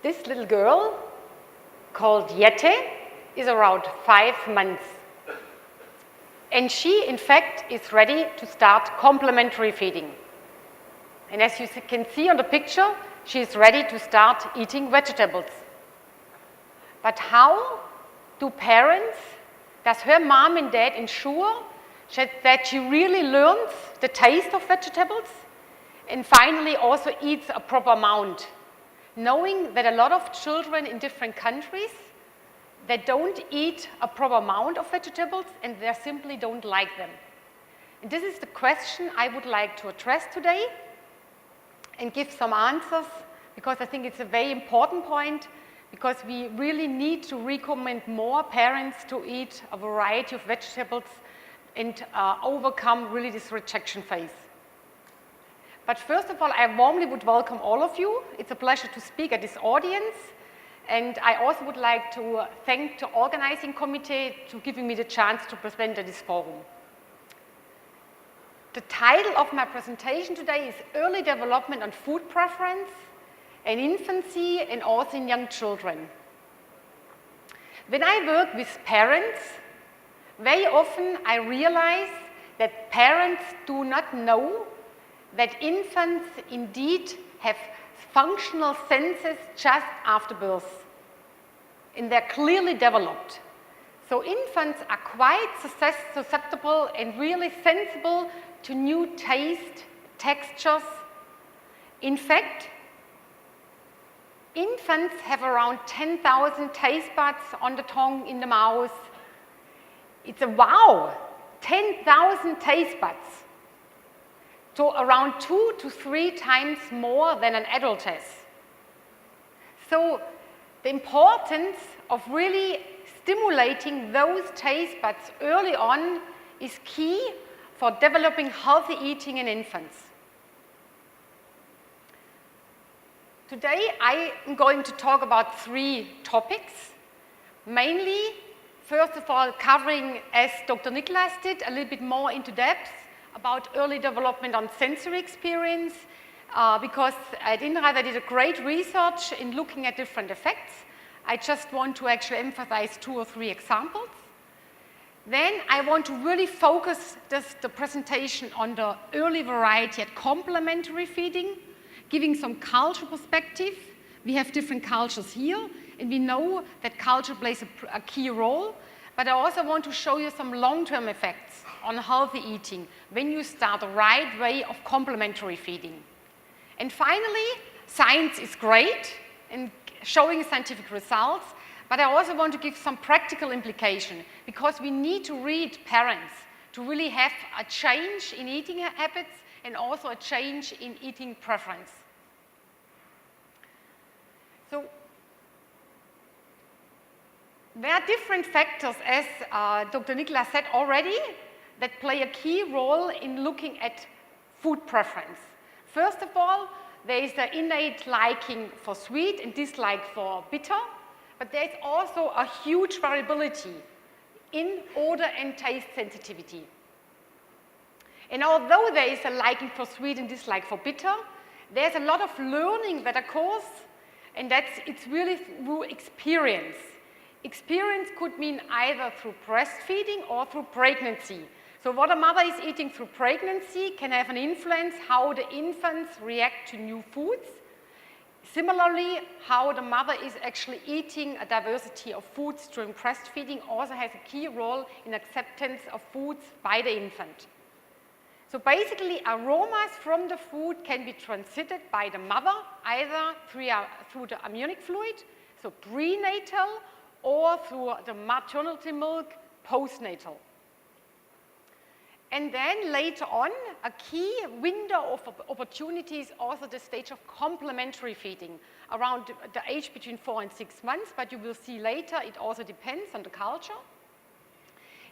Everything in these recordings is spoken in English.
This little girl, called Jette, is around 5 months. And she, in fact, is ready to start complementary feeding. And as you can see on the picture, she is ready to start eating vegetables. But how do parents, does her mom and dad ensure that she really learns the taste of vegetables and finally also eats a proper amount, knowing that a lot of children in different countries, they don't eat a proper amount of vegetables and they simply don't like them. And this is the question I would like to address today and give some answers, because I think it's a very important point, because we really need to recommend more parents to eat a variety of vegetables and overcome really this rejection phase. But first of all, I warmly would welcome all of you. It's a pleasure to speak at this audience. And I also would like to thank the organizing committee for giving me the chance to present at this forum. The title of my presentation today is Early Development on Food Preference in Infancy and also in young children. When I work with parents, very often I realize that parents do not know that infants indeed have functional senses just after birth, and they're clearly developed. So infants are quite susceptible and really sensible to new taste, textures. In fact, infants have around 10,000 taste buds on the tongue, in the mouth. It's a wow, 10,000 taste buds. So around 2 to 3 times more than an adult has. So the importance of really stimulating those taste buds early on is key for developing healthy eating in infants. Today I am going to talk about 3 topics, mainly, first of all, covering, as Dr. Niklas did, a little bit more into depth about early development on sensory experience, because at INRAD I did a great research in looking at different effects. I just want to actually emphasize 2 or 3 examples. Then I want to really focus the presentation on the early variety at complementary feeding, giving some cultural perspective. We have different cultures here, and we know that culture plays a key role, but I also want to show you some long-term effects on healthy eating when you start the right way of complementary feeding. And finally, science is great in showing scientific results, but I also want to give some practical implication, because we need to read parents to really have a change in eating habits and also a change in eating preference. So there are different factors, as Dr. Niklas said already, that play a key role in looking at food preference. First of all, there is the innate liking for sweet and dislike for bitter, but there is also a huge variability in odor and taste sensitivity. And although there is a liking for sweet and dislike for bitter, there's a lot of learning that occurs, and it's really through experience. Experience could mean either through breastfeeding or through pregnancy. So what a mother is eating through pregnancy can have an influence how the infants react to new foods. Similarly, how the mother is actually eating a diversity of foods during breastfeeding also has a key role in acceptance of foods by the infant. So basically, aromas from the food can be transmitted by the mother either through the amniotic fluid, so prenatal, or through the maternity milk, postnatal. And then later on, a key window of opportunity is also the stage of complementary feeding, around the age between 4 and 6 months, but you will see later it also depends on the culture.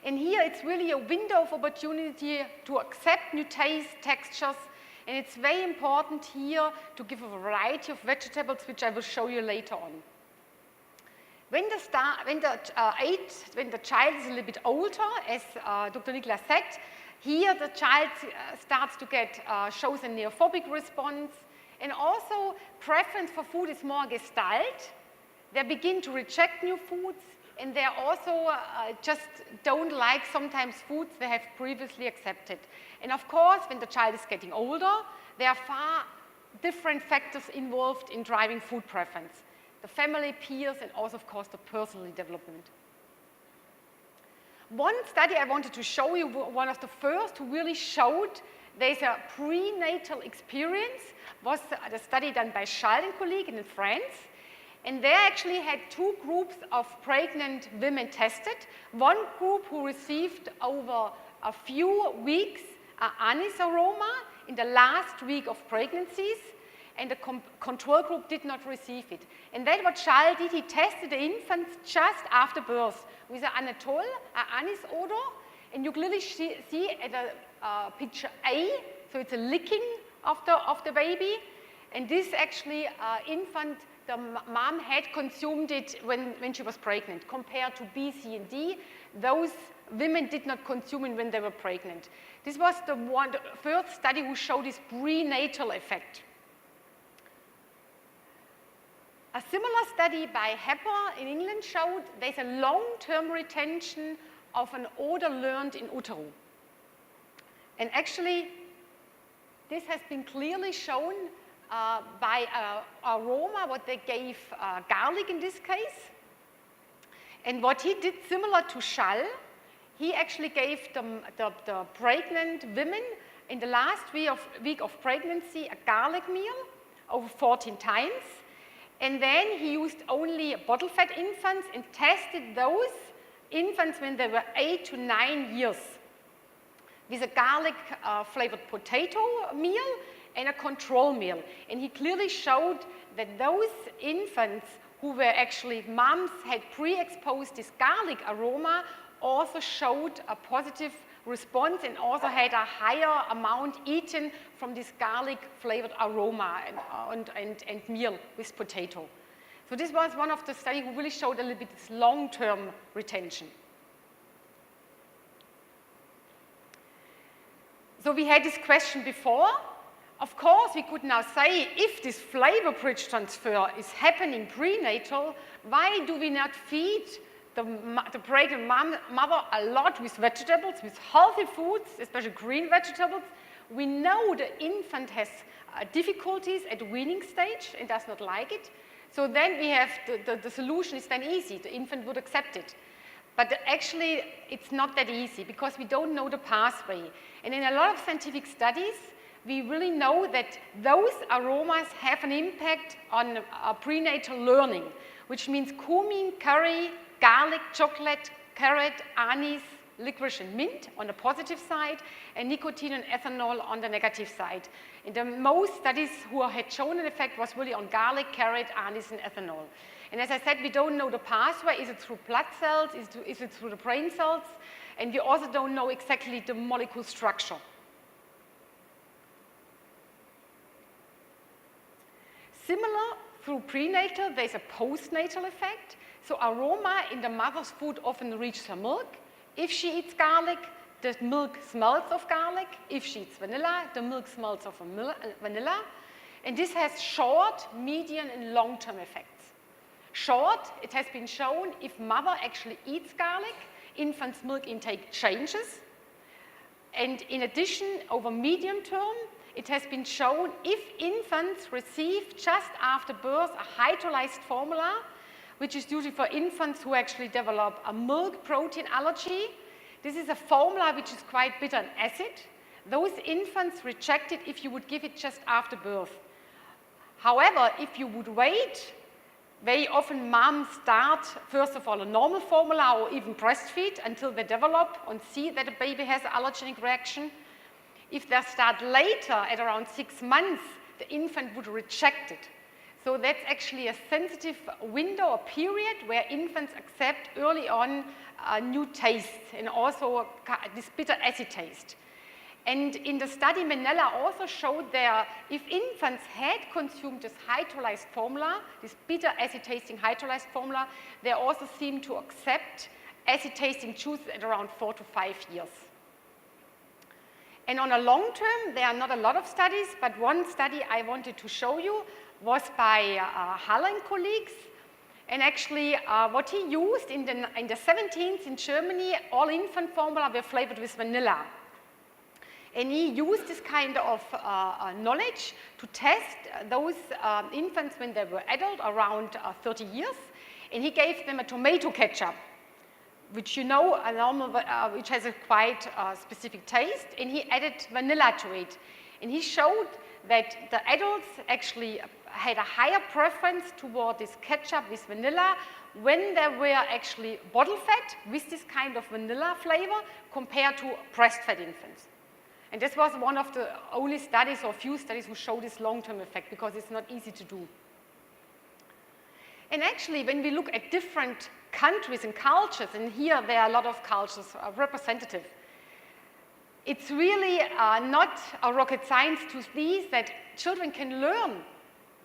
And here it's really a window of opportunity to accept new tastes, textures, and it's very important here to give a variety of vegetables, which I will show you later on. When the child is a little bit older, as Dr. Niklas said, here the child starts to shows a neophobic response, And also, preference for food is more gestalt. They begin to reject new foods, and they also just don't like sometimes foods they have previously accepted. And of course, when the child is getting older, there are far different factors involved in driving food preference. The family, peers, and also, of course, the personal development. One study I wanted to show you, one of the first who really showed there's a prenatal experience, was the study done by Schall and colleagues in France. And they actually had two groups of pregnant women tested. One group who received over a few weeks anise aroma in the last week of pregnancies, and the control group did not receive it. And then what Schall did, he tested the infants just after birth with an anethol, an anise odor, and you clearly see at the picture A, so it's a licking of the baby, and this actually infant, the mom had consumed it when she was pregnant, compared to B, C, and D. Those women did not consume it when they were pregnant. This was the first study who showed this prenatal effect. A similar study by Hepper in England showed there's a long-term retention of an odor learned in utero. And actually, this has been clearly shown by aroma, what they gave garlic in this case. And what he did, similar to Schall, he actually gave the pregnant women in the last week of pregnancy a garlic meal over 14 times. And then he used only bottle-fed infants and tested those infants when they were 8 to 9 years with a garlic-flavored potato meal and a control meal. And he clearly showed that those infants who were actually, moms had pre-exposed this garlic aroma, also showed a positive response and also had a higher amount eaten from this garlic-flavored aroma and meal with potato. So this was one of the studies who really showed a little bit this long-term retention. So we had this question before. Of course, we could now say, if this flavor bridge transfer is happening prenatal, why do we not feed the pregnant mother a lot with vegetables, with healthy foods, especially green vegetables? We know the infant has difficulties at the weaning stage and does not like it. So then we have, the solution is then easy. The infant would accept it. But actually, it's not that easy because we don't know the pathway. And in a lot of scientific studies, we really know that those aromas have an impact on prenatal learning, which means cumin, curry, garlic, chocolate, carrot, anise, licorice, and mint on the positive side, and nicotine and ethanol on the negative side. And the most studies who had shown an effect was really on garlic, carrot, anise, and ethanol. And as I said, we don't know the pathway. Is it through blood cells? Is it through the brain cells? And we also don't know exactly the molecule structure. Similar through prenatal, there's a postnatal effect. So aroma in the mother's food often reaches her milk. If she eats garlic, the milk smells of garlic. If she eats vanilla, the milk smells of vanilla. And this has short, medium, and long-term effects. Short, it has been shown if mother actually eats garlic, infant's milk intake changes. And in addition, over medium term, it has been shown if infants receive just after birth a hydrolyzed formula, which is usually for infants who actually develop a milk protein allergy. This is a formula which is quite bitter and acid. Those infants reject it if you would give it just after birth. However, if you would wait, very often moms start, first of all, a normal formula or even breastfeed until they develop and see that the baby has an allergenic reaction. If they start later, at around 6 months, the infant would reject it. So that's actually a sensitive window or period where infants accept early on new tastes and also this bitter acid taste. And in the study, Mennella also showed there if infants had consumed this hydrolyzed formula, this bitter acid-tasting hydrolyzed formula, they also seem to accept acid-tasting juices at around 4 to 5 years. And on a long term, there are not a lot of studies, but one study I wanted to show you was by Haller and colleagues. And actually, what he used in the 17th in Germany, all infant formula were flavored with vanilla. And he used this kind of knowledge to test those infants when they were adult, around 30 years. And he gave them a tomato ketchup, which you know, which has a quite specific taste. And he added vanilla to it. And he showed that the adults actually had a higher preference toward this ketchup with vanilla when they were actually bottle fed with this kind of vanilla flavor compared to breastfed infants. And this was one of the only studies or few studies who show this long-term effect because it's not easy to do. And actually, when we look at different countries and cultures, and here there are a lot of cultures representative, it's really not a rocket science to see that children can learn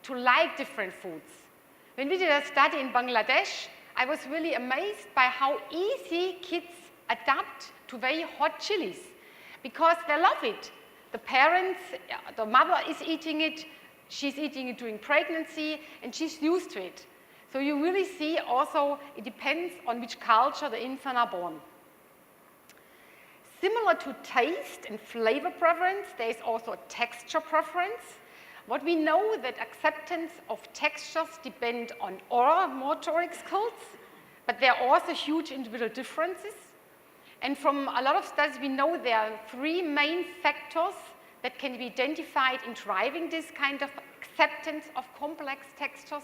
to like different foods. When we did a study in Bangladesh, I was really amazed by how easy kids adapt to very hot chilies because they love it. The parents, the mother is eating it, she's eating it during pregnancy, and she's used to it. So you really see also it depends on which culture the infants are born. Similar to taste and flavor preference, there is also a texture preference. What we know that acceptance of textures depend on oral motoric skills, but there are also huge individual differences. And from a lot of studies, we know there are three main factors that can be identified in driving this kind of acceptance of complex textures,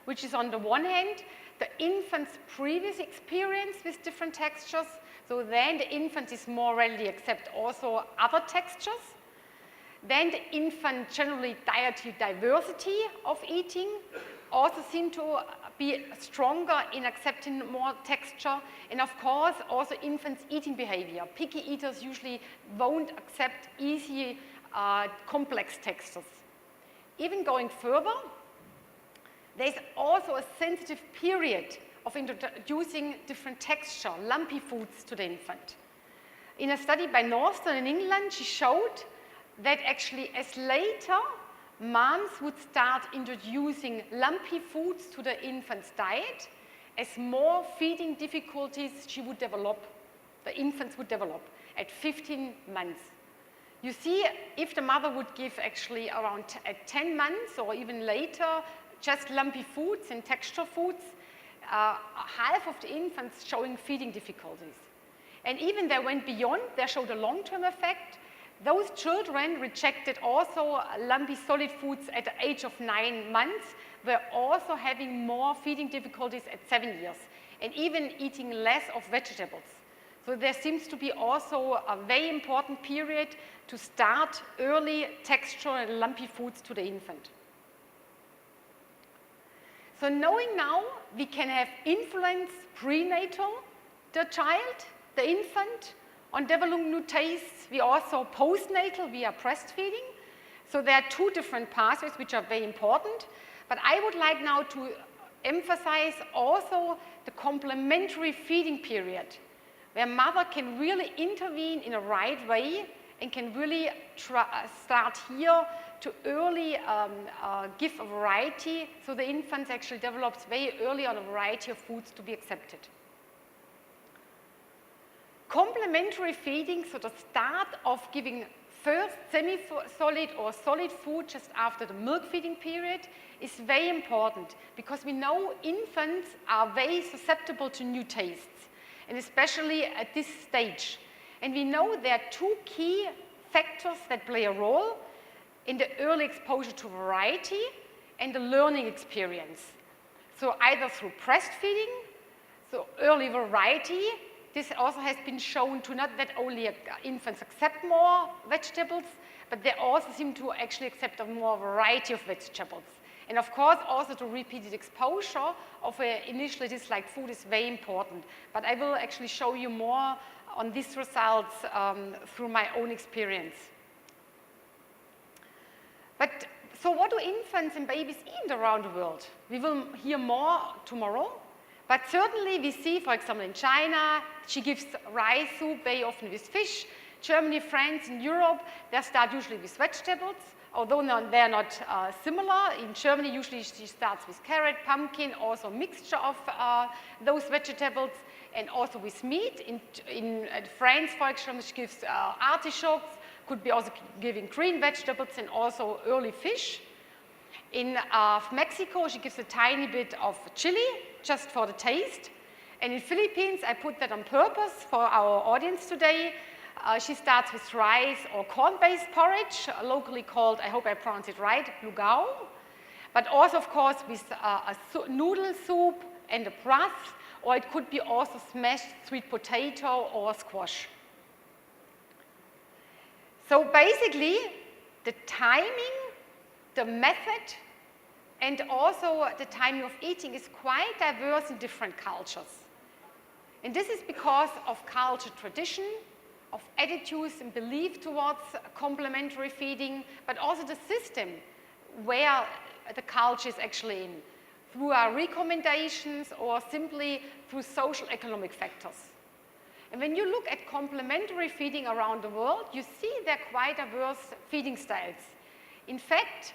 which is on the one hand, the infant's previous experience with different textures. So then the infant is more readily accept also other textures. Then the infant generally dietary diversity of eating also seem to be stronger in accepting more texture. And of course, also infants' eating behavior. Picky eaters usually won't accept easy, complex textures. Even going further, there's also a sensitive period of introducing different texture, lumpy foods to the infant. In a study by Northern in England, she showed that actually as later moms would start introducing lumpy foods to the infant's diet, as more feeding difficulties the infants would develop at 15 months. You see, if the mother would give actually around at 10 months or even later just lumpy foods and texture foods, half of the infants showing feeding difficulties. And even they went beyond, they showed a long-term effect. Those children rejected also lumpy solid foods at the age of 9 months, were also having more feeding difficulties at 7 years, and even eating less of vegetables. So there seems to be also a very important period to start early texture and lumpy foods to the infant. So knowing now we can have influence prenatal, the child, the infant, on developing new tastes. We also postnatal via breastfeeding. So there are two different pathways which are very important. But I would like now to emphasize also the complementary feeding period, where mother can really intervene in a right way and can really start here to early give a variety, so the infant actually develops very early on a variety of foods to be accepted. Complementary feeding, so the start of giving first semi-solid or solid food just after the milk feeding period is very important because we know infants are very susceptible to new tastes, and especially at this stage. And we know there are two key factors that play a role in the early exposure to variety and the learning experience. So either through breastfeeding, so early variety, this also has been shown to not that only infants accept more vegetables, but they also seem to actually accept a more variety of vegetables. And of course, also the repeated exposure of initially disliked food is very important. But I will actually show you more on these results through my own experience. But so what do infants and babies eat around the world? We will hear more tomorrow. But certainly we see, for example, in China, she gives rice soup very often with fish. Germany, France, and Europe, they start usually with vegetables, although they're not similar. In Germany, usually she starts with carrot, pumpkin, also a mixture of those vegetables, and also with meat. In France, for example, she gives artichokes, could be also giving green vegetables, and also early fish. In Mexico, she gives a tiny bit of chili, just for the taste. And in Philippines, I put that on purpose for our audience today. She starts with rice or corn-based porridge, locally called, I hope I pronounce it right, lugao. But also, of course, with a noodle soup and a broth, or it could be also smashed sweet potato or squash. So basically, the timing, the method, and also the timing of eating is quite diverse in different cultures. And this is because of culture tradition, of attitudes and belief towards complementary feeding, but also the system where the culture is actually in, through our recommendations or simply through social economic factors. And when you look at complementary feeding around the world, you see there are quite diverse feeding styles. In fact,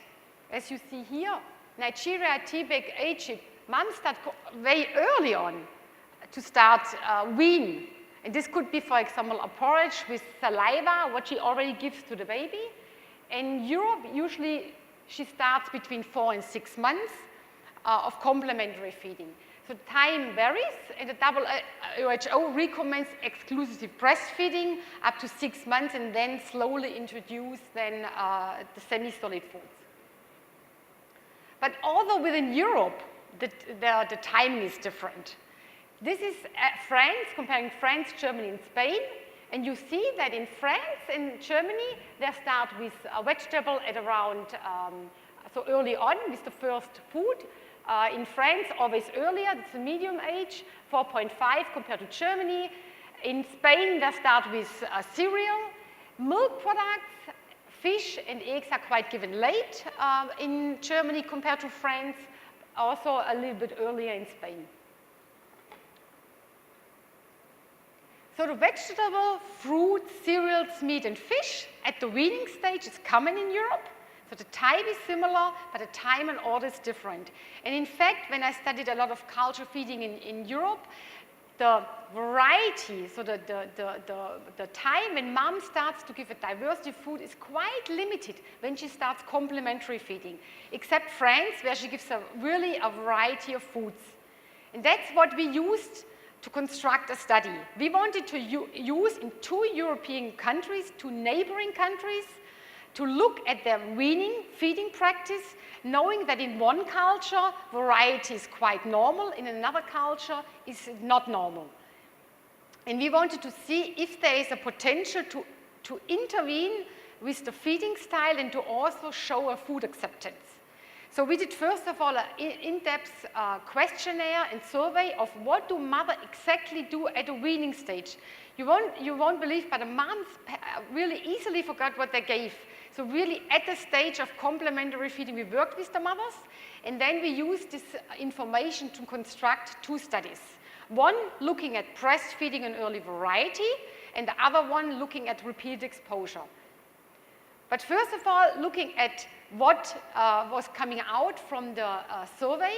as you see here, Nigeria, Tibet, Egypt, moms start very early on to start wean. And this could be, for example, a porridge with saliva, what she already gives to the baby. In Europe, usually she starts between 4 and 6 months of complementary feeding. So time varies, and the WHO recommends exclusive breastfeeding up to 6 months, and then slowly introduce then the semi-solid foods. But although within Europe, the timing is different. This is France, comparing France, Germany, and Spain. And you see that in France and Germany, they start with a vegetable at around, so early on with the first food. In France, always earlier, it's a medium age, 4.5 compared to Germany. In Spain, they start with cereal. Milk products, fish and eggs are quite given late in Germany compared to France, also a little bit earlier in Spain. So the vegetable, fruit, cereals, meat, and fish at the weaning stage is common in Europe. So the type is similar, but the time and order is different. And in fact, when I studied a lot of culture feeding in Europe, the variety, so the time when mom starts to give a diversity of food is quite limited when she starts complementary feeding, except France, where she gives really a variety of foods. And that's what we used to construct a study. We wanted to use in 2 European countries, 2 neighboring countries, to look at their weaning feeding practice, knowing that in one culture, variety is quite normal, in another culture, is not normal. And we wanted to see if there is a potential to intervene with the feeding style and to also show a food acceptance. So we did, first of all, an in-depth questionnaire and survey of what do mothers exactly do at a weaning stage. You won't believe, but the moms really easily forgot what they gave. So really, at the stage of complementary feeding, we worked with the mothers, and then we used this information to construct 2 studies. One looking at breastfeeding and early variety, and the other one looking at repeated exposure. But first of all, looking at what was coming out from the survey,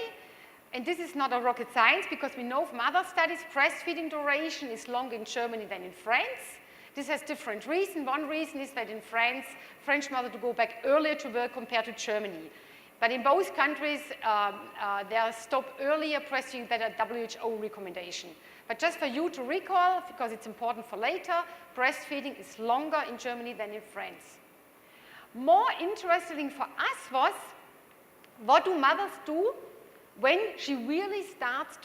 and this is not a rocket science because we know from other studies breastfeeding duration is longer in Germany than in France. This has different reasons. One reason is that in France, French mothers go back earlier to work compared to Germany. But in both countries, they are stopped earlier breastfeeding than a WHO recommendation. But just for you to recall, because it's important for later, breastfeeding is longer in Germany than in France. More interesting for us was, what do mothers do when she really starts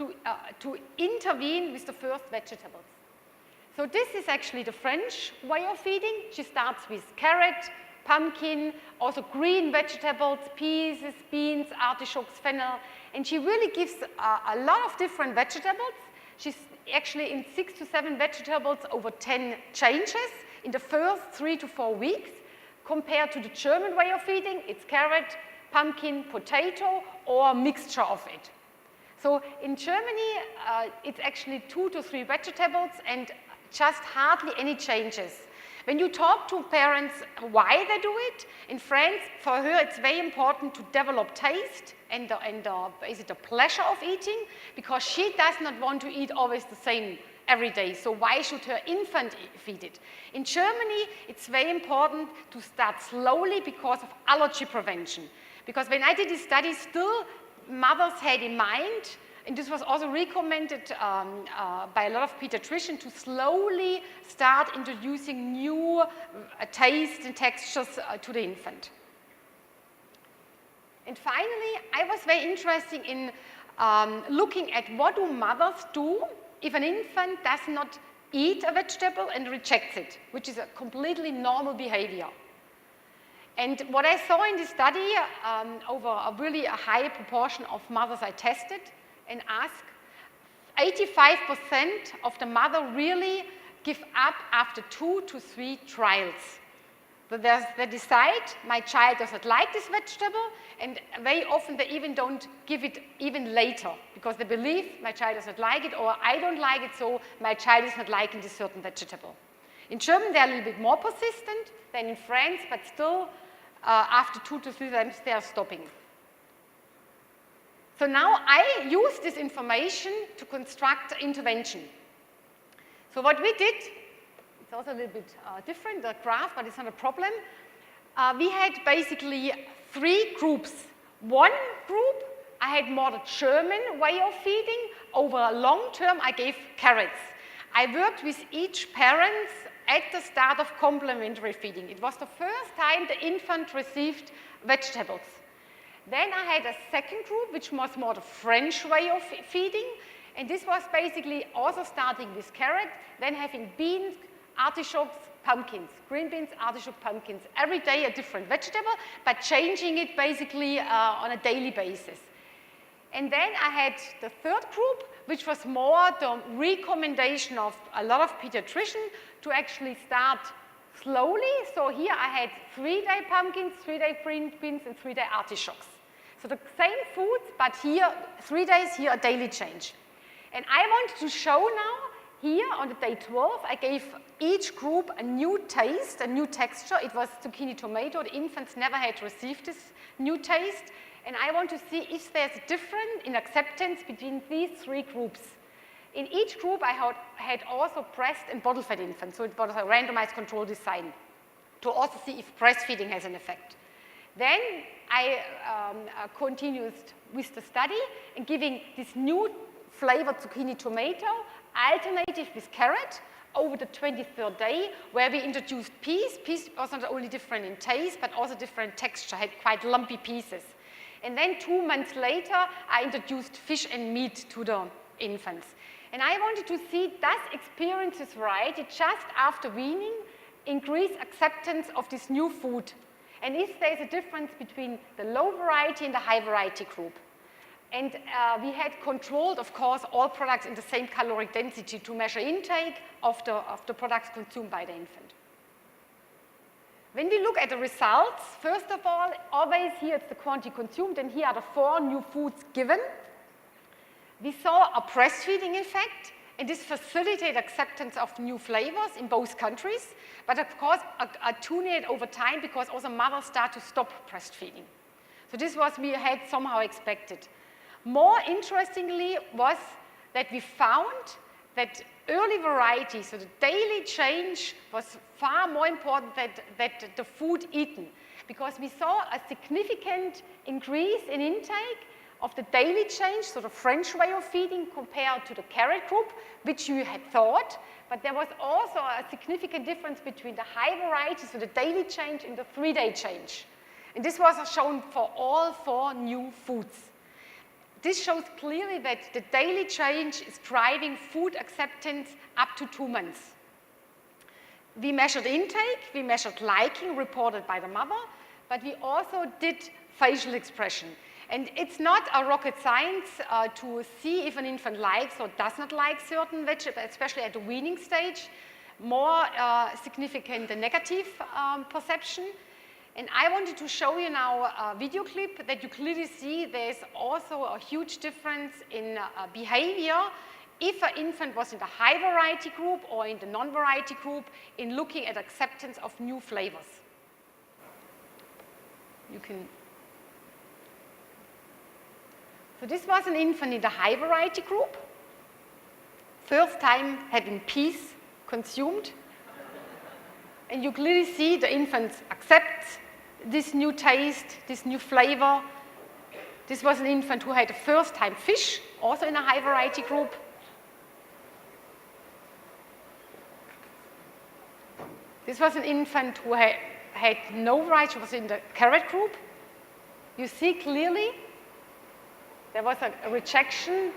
to intervene with the first vegetables? So this is actually the French way of feeding. She starts with carrot, pumpkin, also green vegetables, peas, beans, artichokes, fennel, and she really gives a lot of different vegetables. She's actually in 6 to 7 vegetables over 10 changes in the first 3 to 4 weeks. Compared to the German way of feeding, it's carrot, pumpkin, potato, or a mixture of it. So in Germany, it's actually 2 to 3 vegetables and just hardly any changes. When you talk to parents why they do it, in France, for her it's very important to develop taste and is it a pleasure of eating, because she does not want to eat always the same every day. So why should her infant feed it? In Germany, it's very important to start slowly because of allergy prevention. Because when I did this study, still mothers had in mind, and this was also recommended by a lot of pediatricians, to slowly start introducing new tastes and textures to the infant. And finally, I was very interested in looking at what do mothers do if an infant does not eat a vegetable and rejects it, which is a completely normal behavior. And what I saw in this study, over a really high proportion of mothers I tested and asked, 85% of the mother really give up after 2 to 3 trials. So they decide, my child doesn't like this vegetable, and very often they even don't give it even later, because they believe my child doesn't like it, or I don't like it, so my child is not liking this certain vegetable. In Germany, they're a little bit more persistent than in France, but still, after 2 to 3 times, they are stopping. So now I use this information to construct intervention. So what we did, it's also a little bit different, the graph, but it's not a problem. We had basically 3 groups. One group, I had more the German way of feeding. Over a long term, I gave carrots. I worked with each parent at the start of complementary feeding. It was the first time the infant received vegetables. Then I had a second group, which was more the French way of feeding. And this was basically also starting with carrot, then having beans, artichokes, pumpkins, green beans, artichoke, pumpkins. Every day a different vegetable, but changing it basically on a daily basis. And then I had the third group, which was more the recommendation of a lot of pediatricians to actually start slowly. So here I had 3-day pumpkins, 3-day green beans, and 3-day artichokes. So the same foods, but here 3 days, here a daily change. And I wanted to show now, here on the day 12, I gave each group a new taste, a new texture. It was zucchini tomato. The infants never had received this new taste. And I want to see if there's a difference in acceptance between these 3 groups. In each group, I had also breast and bottle fed infants. So it was a randomized control design to also see if breastfeeding has an effect. Then I continued with the study and giving this new flavored zucchini tomato alternative with carrot over the 23rd day, where we introduced peas. Peas was not only different in taste, but also different texture, had quite lumpy pieces. And then 2 months later, I introduced fish and meat to the infants. And I wanted to see, does experiences variety just after weaning increase acceptance of this new food? And if there's a difference between the low variety and the high variety group. And we had controlled, of course, all products in the same caloric density to measure intake of the products consumed by the infant. When we look at the results, first of all, always here it's the quantity consumed, and here are the 4 new foods given. We saw a breastfeeding effect, and this facilitated acceptance of new flavors in both countries, but of course attenuated over time because also mothers start to stop breastfeeding. So this was we had somehow expected. More interestingly was that we found that early variety, so the daily change, was far more important than the food eaten, because we saw a significant increase in intake of the daily change, so the French way of feeding compared to the carrot group, which you had thought, but there was also a significant difference between the high variety, so the daily change, and the 3-day change. And this was shown for all 4 new foods. This shows clearly that the daily change is driving food acceptance up to 2 months. We measured intake, we measured liking reported by the mother, but we also did facial expression. And it's not a rocket science to see if an infant likes or does not like certain vegetables, especially at the weaning stage. More significant the negative perception. And I wanted to show you now a video clip that you clearly see there's also a huge difference in behavior if an infant was in the high variety group or in the non-variety group in looking at acceptance of new flavors. So this was an infant in the high variety group. First time having peas consumed. And you clearly see the infant accepts this new taste, this new flavor. This was an infant who had the first time fish, also in a high variety group. This was an infant who had no variety, was in the carrot group. You see clearly there was a rejection,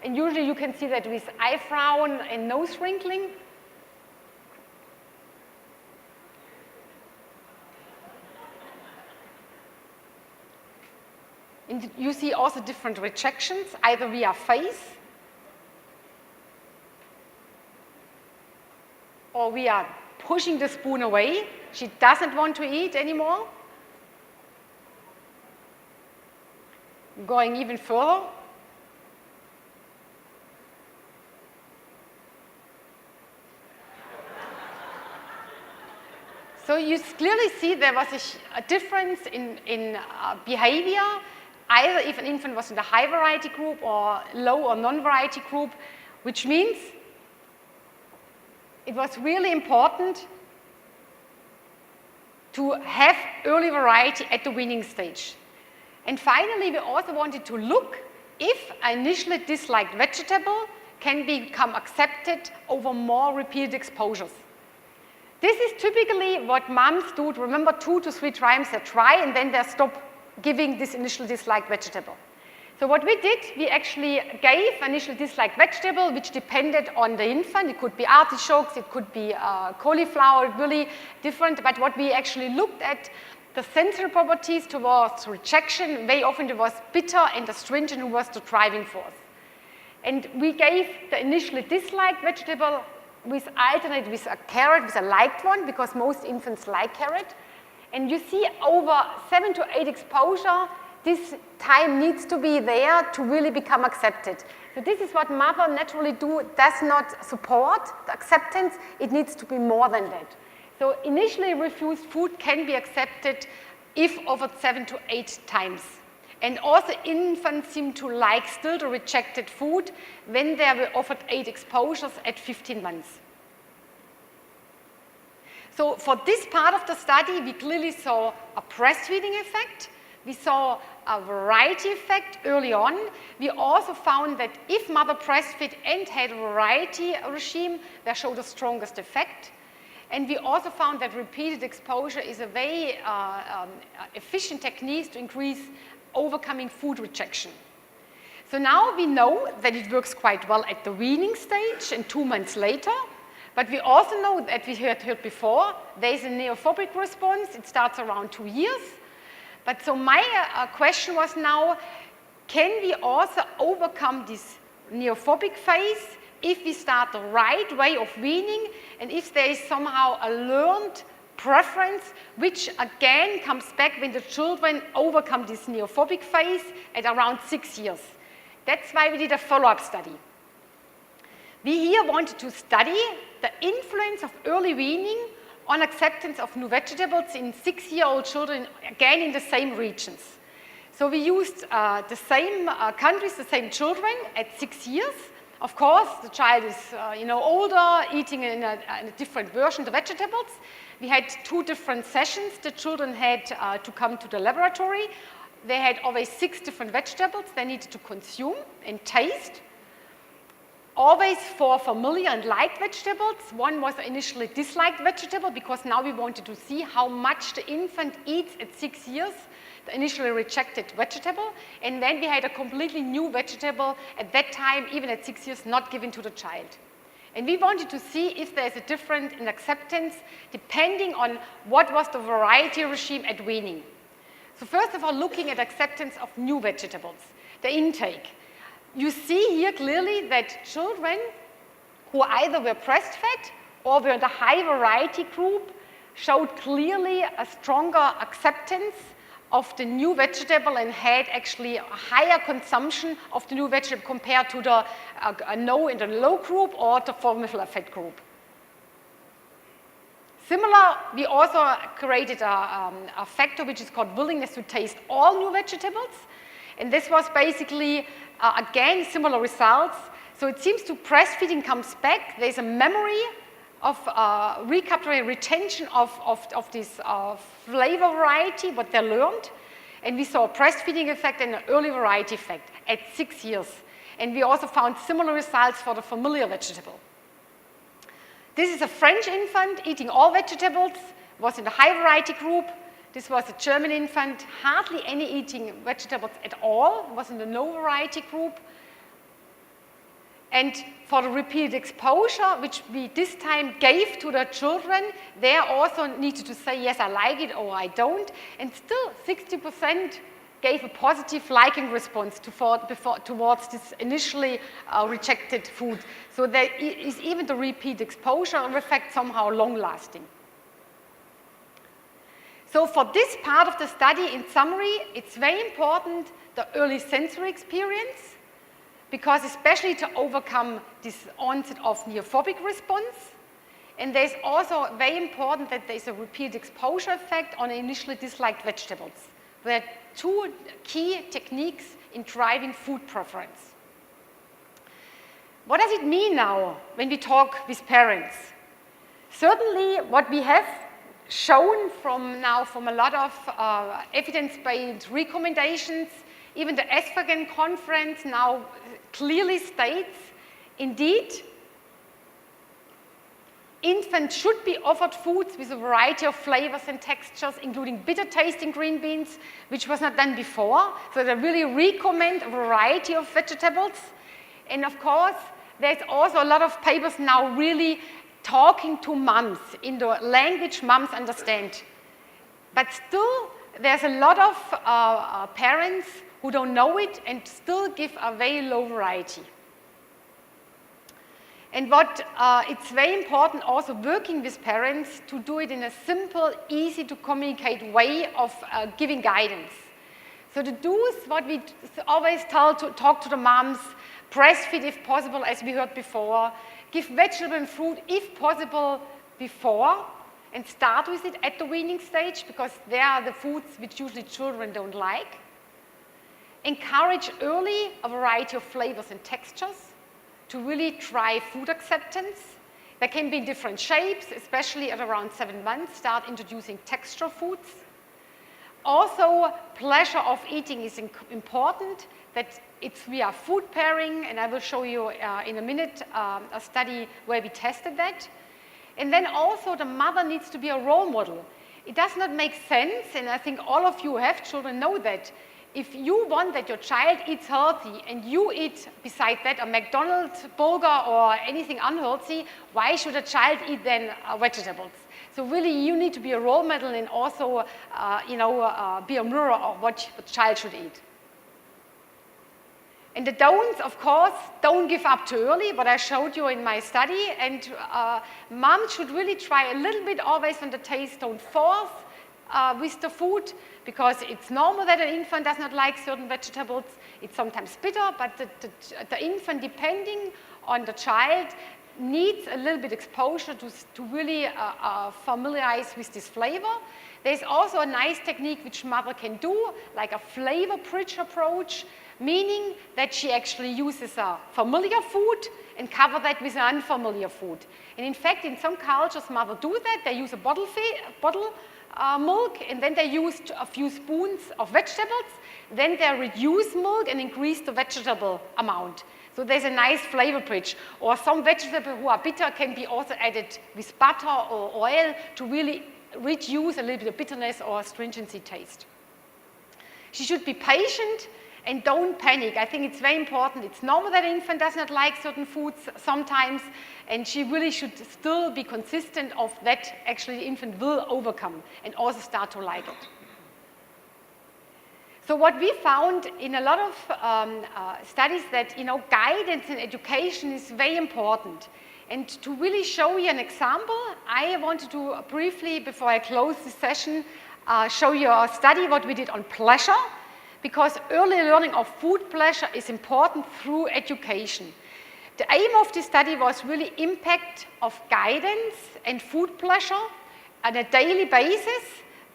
and usually you can see that with eye frown and nose wrinkling. And you see also different rejections, either via face or via pushing the spoon away. She doesn't want to eat anymore. Going even further. So you clearly see there was a difference in behavior, either if an infant was in the high variety group or low or non-variety group, which means it was really important to have early variety at the weaning stage. And finally, we also wanted to look if an initially disliked vegetable can become accepted over more repeated exposures. This is typically what moms do. Remember, 2 to 3 times they try and then they stop giving this initial disliked vegetable. So what we did, we actually gave initial disliked vegetable which depended on the infant. It could be artichokes, it could be cauliflower, really different. But what we actually looked at, the sensory properties towards rejection, very often it was bitter and astringent was the driving force. And we gave the initially disliked vegetable with alternate with a carrot, with a liked one, because most infants like carrot. And you see over 7 to 8 exposure, this time needs to be there to really become accepted. So this is what mother naturally does not support the acceptance. It needs to be more than that. So initially refused food can be accepted if offered 7 to 8 times. And also infants seem to like still the rejected food when they were offered 8 exposures at 15 months. So for this part of the study, we clearly saw a breastfeeding effect. We saw a variety effect early on. We also found that if mother breastfed and had a variety regime, they showed the strongest effect. And we also found that repeated exposure is a very efficient technique to increase overcoming food rejection. So now we know that it works quite well at the weaning stage and 2 months later. But we also know that we heard before, there is a neophobic response. It starts around 2 years. But so my question was now, can we also overcome this neophobic phase if we start the right way of weaning and if there is somehow a learned preference, which again comes back when the children overcome this neophobic phase at around 6 years. That's why we did a follow-up study. We here wanted to study the influence of early weaning on acceptance of new vegetables in 6-year-old children, again in the same regions. So we used the same countries, the same children at 6 years. Of course, the child is older, eating in a different version of the vegetables. We had 2 different sessions. The children had to come to the laboratory. They had always 6 different vegetables they needed to consume and taste. Always 4 familiar and liked vegetables. 1 was an initially disliked vegetable because now we wanted to see how much the infant eats at 6 years, the initially rejected vegetable. And then we had a completely new vegetable at that time, even at 6 years, not given to the child. And we wanted to see if there's a difference in acceptance depending on what was the variety regime at weaning. So first of all, looking at acceptance of new vegetables, the intake. You see here clearly that children who either were breastfed or were in the high variety group showed clearly a stronger acceptance of the new vegetable and had actually a higher consumption of the new vegetable compared to the no in the low group or the formula fat group. Similar, we also created a factor which is called willingness to taste all new vegetables. And this was basically, again, similar results. So it seems to breastfeeding comes back. There's a memory of recapturing retention of this flavor variety, what they learned. And we saw a breastfeeding effect and an early variety effect at 6 years. And we also found similar results for the familiar vegetable. This is a French infant eating all vegetables, was in the high variety group. This was a German infant, hardly any eating vegetables at all, was in the no variety group. And for the repeated exposure, which we this time gave to the children, they also needed to say, yes, I like it or I don't. And still 60% gave a positive liking response towards this initially rejected food. So there is even the repeat exposure effect somehow long-lasting. So for this part of the study, in summary, it's very important the early sensory experience, because especially to overcome this onset of neophobic response. And there's also very important that there's a repeat exposure effect on initially disliked vegetables. There are two key techniques in driving food preference. What does it mean now when we talk with parents? Certainly what we have shown from a lot of evidence-based recommendations, even the Estrogen Conference now clearly states, indeed, infants should be offered foods with a variety of flavors and textures, including bitter tasting green beans, which was not done before. So they really recommend a variety of vegetables. And of course, there's also a lot of papers now really talking to moms in the language moms understand. But still, there's a lot of parents who don't know it and still give a very low variety. And what it's very important also working with parents to do it in a simple, easy to communicate way of giving guidance. So the do's, what we always talk to the moms, breastfeed if possible, as we heard before, give vegetable and fruit if possible before, and start with it at the weaning stage, because they are the foods which usually children don't like. Encourage early a variety of flavors and textures to really try food acceptance. They can be in different shapes, especially at around 7 months, start introducing texture foods. Also, pleasure of eating is important, that it's via food pairing, and I will show you in a minute a study where we tested that. And then also the mother needs to be a role model. It does not make sense, and I think all of you who have children know that, if you want that your child eats healthy and you eat, beside that, a McDonald's burger or anything unhealthy, why should a child eat then vegetables? So really you need to be a role model and also be a mirror of what the child should eat. And the don'ts, of course, don't give up too early, what I showed you in my study. And mom should really try a little bit always on the taste, don't force with the food, because it's normal that an infant does not like certain vegetables. It's sometimes bitter, but the infant, depending on the child, needs a little bit exposure to really familiarize with this flavor. There's also a nice technique which mother can do, like a flavor bridge approach, meaning that she actually uses a familiar food and cover that with an unfamiliar food. And in fact, in some cultures, mother do that. They use a bottle milk, and then they use a few spoons of vegetables. Then they reduce milk and increase the vegetable amount. So there's a nice flavor bridge. Or some vegetables who are bitter can be also added with butter or oil to really reduce a little bit of bitterness or astringency taste. She should be patient and don't panic. I think it's very important. It's normal that an infant does not like certain foods sometimes, and she really should still be consistent of that actually the infant will overcome and also start to like it. So what we found in a lot of studies that, guidance and education is very important. And to really show you an example, I wanted to briefly, before I close this session, show you a study what we did on pleasure, because early learning of food pleasure is important through education. The aim of this study was really impact of guidance and food pleasure on a daily basis,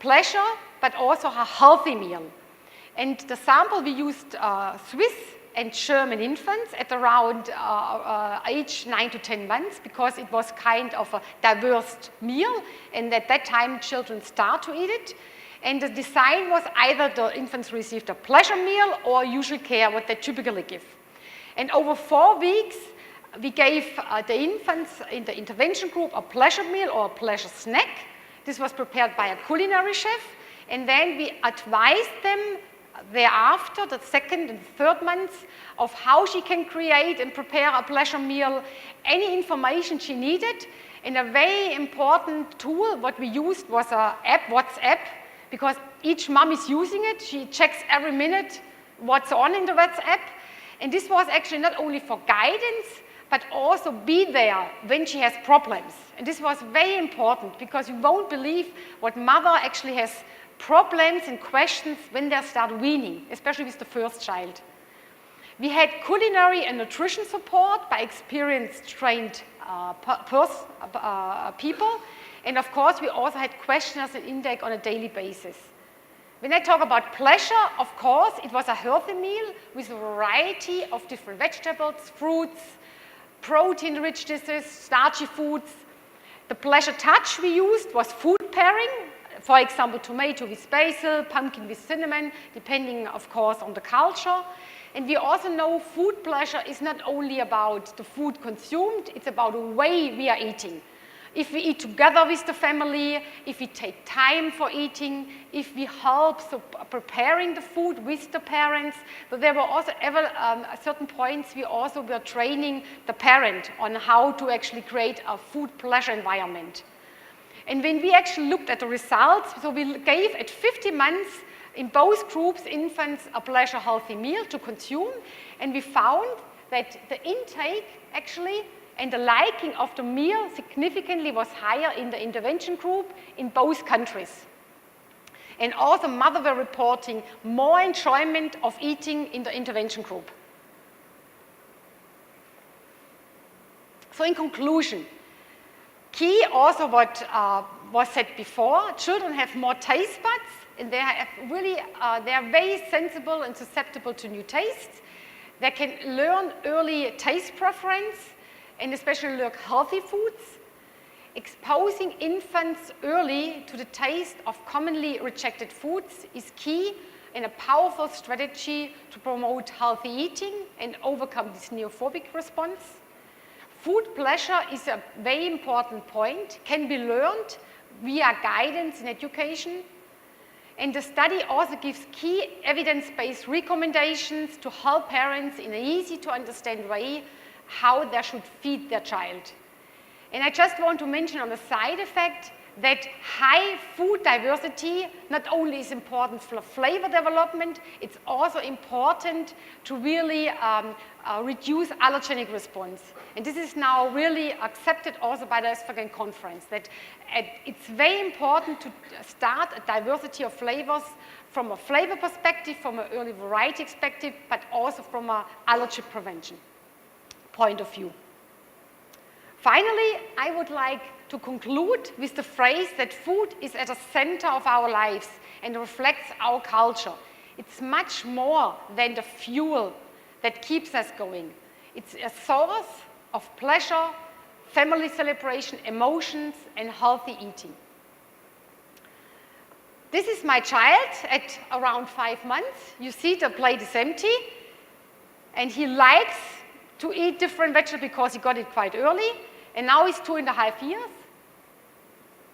pleasure, but also a healthy meal. And the sample, we used Swiss and German infants at around age 9 to 10 months, because it was kind of a diverse meal, and at that time children start to eat it. And the design was either the infants received a pleasure meal or usual care, what they typically give. And over 4 weeks, we gave the infants in the intervention group a pleasure meal or a pleasure snack. This was prepared by a culinary chef. And then we advised them thereafter, the 2nd and 3rd months, of how she can create and prepare a pleasure meal, any information she needed. And a very important tool what we used was an app, WhatsApp, because each mom is using it. She checks every minute what's on in the WhatsApp. And this was actually not only for guidance, but also be there when she has problems. And this was very important, because you won't believe what mother actually has problems and questions when they start weaning, especially with the first child. We had culinary and nutrition support by experienced, trained people. And of course, we also had questionnaires and intake on a daily basis. When I talk about pleasure, of course, it was a healthy meal with a variety of different vegetables, fruits, protein-rich dishes, starchy foods. The pleasure touch we used was food pairing. For example, tomato with basil, pumpkin with cinnamon, depending, of course, on the culture. And we also know food pleasure is not only about the food consumed, it's about the way we are eating. If we eat together with the family, if we take time for eating, if we help preparing the food with the parents. So there were also at certain points we also were training the parent on how to actually create a food pleasure environment. And when we actually looked at the results, so we gave at 50 months in both groups infants a pleasure healthy meal to consume, and we found that the intake actually and the liking of the meal significantly was higher in the intervention group in both countries. And also mothers were reporting more enjoyment of eating in the intervention group. So in conclusion, key also what was said before, children have more taste buds, and they are very sensible and susceptible to new tastes. They can learn early taste preference, and especially learn healthy foods. Exposing infants early to the taste of commonly rejected foods is key and a powerful strategy to promote healthy eating and overcome this neophobic response. Food pleasure is a very important point, can be learned via guidance in education. And the study also gives key evidence-based recommendations to help parents in an easy to understand way how they should feed their child. And I just want to mention on the side effect that high food diversity not only is important for flavor development, it's also important to really reduce allergenic response. And this is now really accepted also by the Esphaghan conference, that it's very important to start a diversity of flavors from a flavor perspective, from an early variety perspective, but also from an allergy prevention point of view. Finally, I would like to conclude with the phrase that food is at the center of our lives and reflects our culture. It's much more than the fuel that keeps us going. It's a source of pleasure, family celebration, emotions, and healthy eating. This is my child at around 5 months. You see the plate is empty, and he likes to eat different vegetables because he got it quite early, and now he's 2.5 years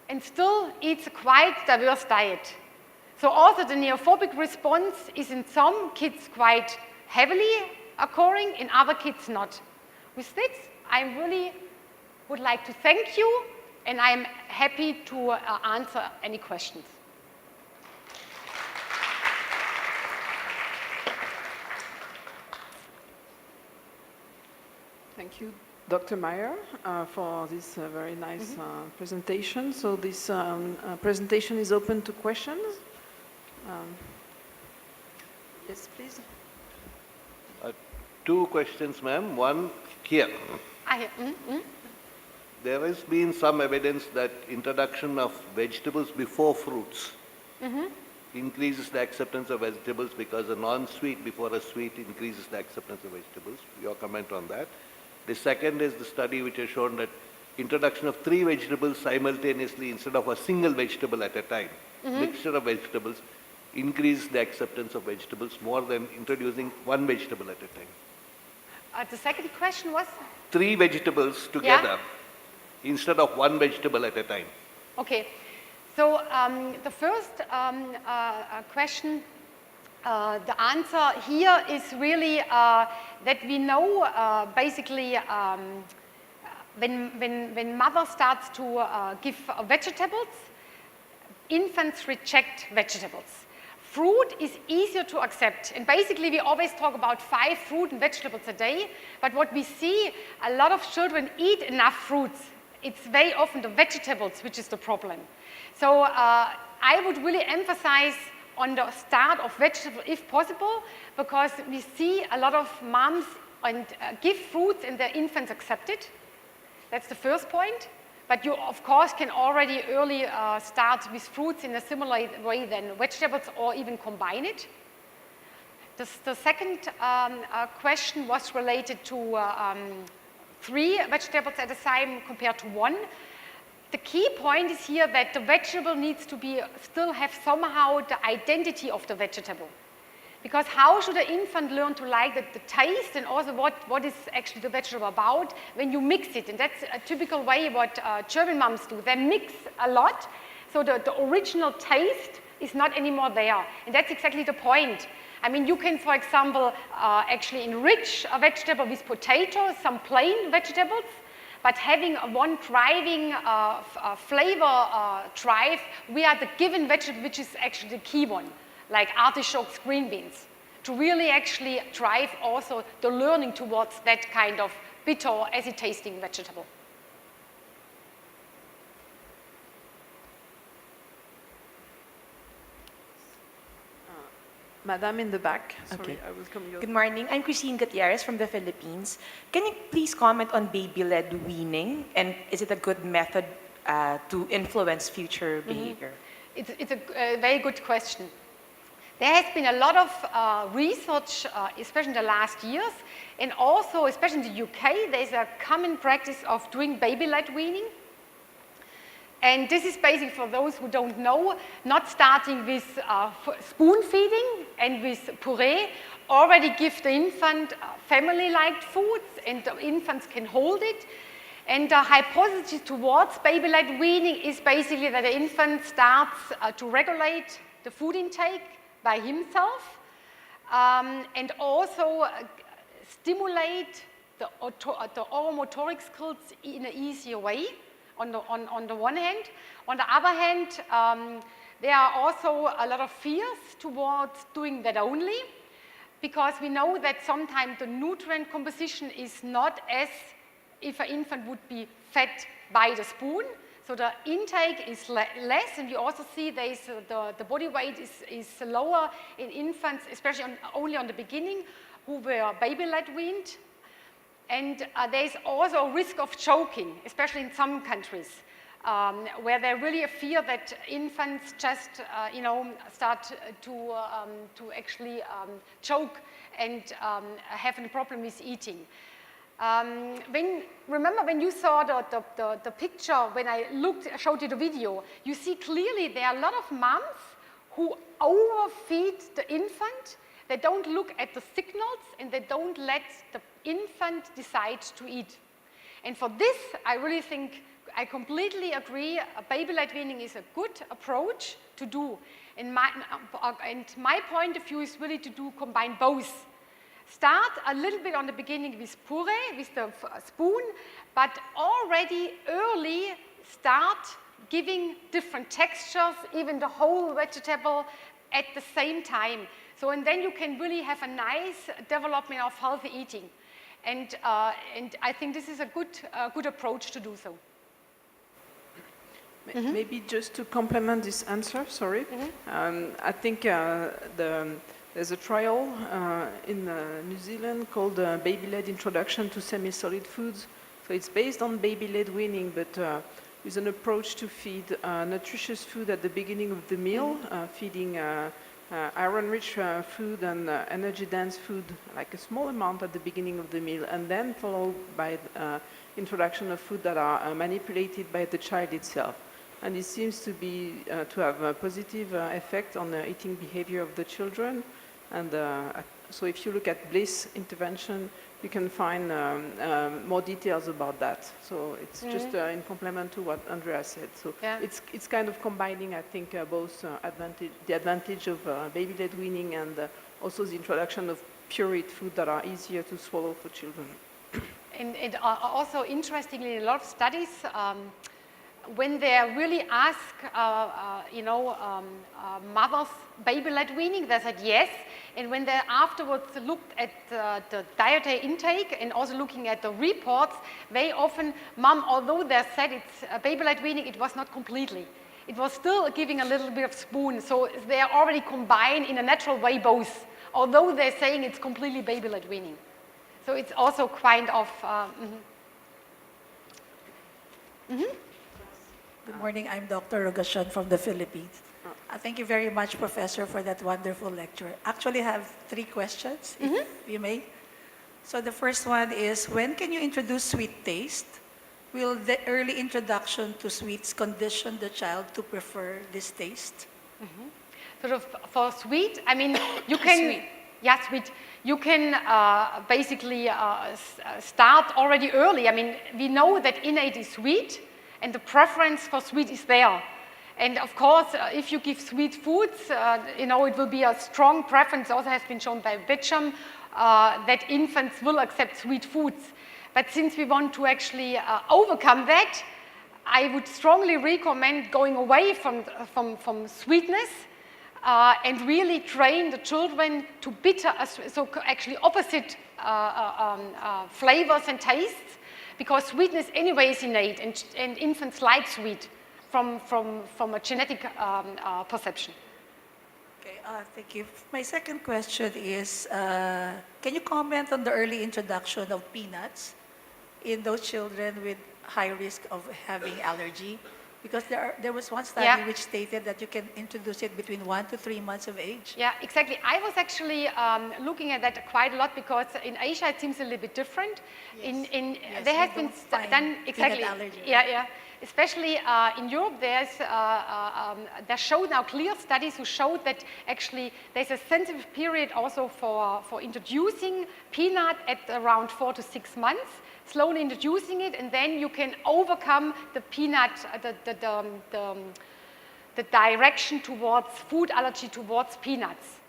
and still eats a quite diverse diet. So also the neophobic response is in some kids quite heavily occurring, in other kids not. With this, I really would like to thank you, and I'm happy to answer any questions. Thank you, Dr. Meyer for this very nice presentation. So this presentation is open to questions. Yes, please. Two questions, ma'am. One here. There has been some evidence that introduction of vegetables before fruits increases the acceptance of vegetables because a non-sweet before a sweet increases the acceptance of vegetables. Your comment on that. The second is the study which has shown that introduction of 3 vegetables simultaneously instead of a single vegetable at a time, mixture of vegetables, increase the acceptance of vegetables more than introducing 1 vegetable at a time. The second question was? 3 vegetables together instead of 1 vegetable at a time. Okay. So the first question, the answer here is really that we know basically when mother starts to give vegetables, infants reject vegetables. Fruit is easier to accept, and basically we always talk about 5 fruit and vegetables a day, but what we see, a lot of children eat enough fruits. It's very often the vegetables which is the problem. So I would really emphasize on the start of vegetable if possible, because we see a lot of moms and give fruits and their infants accept it. That's the first point. But you, of course, can already early start with fruits in a similar way than vegetables or even combine it. The second question was related to 3 vegetables at a time compared to 1. The key point is here that the vegetable needs to be still have somehow the identity of the vegetable. Because how should an infant learn to like the taste and also what is actually the vegetable about when you mix it? And that's a typical way what German moms do. They mix a lot, so the original taste is not anymore there. And that's exactly the point. I mean, you can, for example, actually enrich a vegetable with potatoes, some plain vegetables, but having one driving flavor drive, we are the given vegetable, which is actually the key one, like artichokes, green beans, to really actually drive also the learning towards that kind of bitter or acid tasting vegetable. Madam in the back. Sorry, Okay. I will come. Good morning. I'm Christine Gutierrez from the Philippines. Can you please comment on baby-led weaning, and is it a good method to influence future behavior? It's a very good question. There has been a lot of research, especially in the last years, and also, especially in the UK, there's a common practice of doing baby-led weaning. And this is basically, for those who don't know, not starting with spoon feeding and with puree, already give the infant family-like foods and the infants can hold it. And the hypothesis towards baby-led weaning is basically that the infant starts to regulate the food intake by himself and also stimulate the oromotoric skills in an easier way. On the one hand. On the other hand, there are also a lot of fears towards doing that only, because we know that sometimes the nutrient composition is not as if an infant would be fed by the spoon. So the intake is less, and we also see there is, the body weight is lower in infants, especially only on the beginning, who were baby-led weaned. And there is also a risk of choking, especially in some countries, where there really a fear that infants just, start to actually choke and have a problem with eating. Remember when you saw the picture, when I showed you the video, you see clearly there are a lot of moms who overfeed the infant. They don't look at the signals and they don't let the infant decide to eat. And for this, I really think, I completely agree, baby-led weaning is a good approach to do. And my point of view is really to combine both. Start a little bit on the beginning with puree, with the spoon, but already early start giving different textures, even the whole vegetable at the same time. So, and then you can really have a nice development of healthy eating. And I think this is a good approach to do so. Maybe just to complement this answer, sorry. I think there's a trial in New Zealand called Baby-Led Introduction to Semi-Solid Foods. So it's based on baby-led weaning, but with an approach to feed nutritious food at the beginning of the meal, feeding iron-rich food and energy-dense food, like a small amount at the beginning of the meal, and then followed by introduction of food that are manipulated by the child itself. And it seems to be to have a positive effect on the eating behavior of the children. And so if you look at Bliss intervention, you can find more details about that. So it's just in complement to what Andrea said. So it's kind of combining, I think, both the advantage of baby-led weaning and also the introduction of pureed food that are easier to swallow for children. And also, interestingly, in a lot of studies, when they really ask, mothers baby-led weaning, they said yes. And when they afterwards looked at the dietary intake and also looking at the reports, very often, mom, although they said it's baby-led weaning, it was not completely. It was still giving a little bit of spoon. So they are already combined in a natural way both, although they're saying it's completely baby-led weaning. So it's also kind of... Good morning, I'm Dr. Rogasyon from the Philippines. Thank you very much, Professor, for that wonderful lecture. Actually, I have 3 questions, if you may. So the first one is, when can you introduce sweet taste? Will the early introduction to sweets condition the child to prefer this taste? Sort of for sweet, I mean, you can... Sweet. Yeah, sweet. You can basically start already early. I mean, we know that innate is sweet, and the preference for sweet is there. And of course, if you give sweet foods, it will be a strong preference, also has been shown by Betcham, that infants will accept sweet foods. But since we want to actually overcome that, I would strongly recommend going away from sweetness and really train the children to bitter, so actually opposite flavors and tastes, because sweetness anyway is innate, and infants like sweet from a genetic perception. Okay, thank you. My second question is, can you comment on the early introduction of peanuts in those children with high risk of having allergy? Because there was one study which stated that you can introduce it between 1 to 3 months of age. Yeah, exactly. I was actually looking at that quite a lot, because in Asia it seems a little bit different. Yes, There has been done exactly. Allergy. Yeah. Especially in Europe, there showed now clear studies who showed that actually there's a sensitive period also for introducing peanut at around 4 to 6 months. Slowly introducing it, and then you can overcome the peanut, the direction towards food allergy towards peanuts.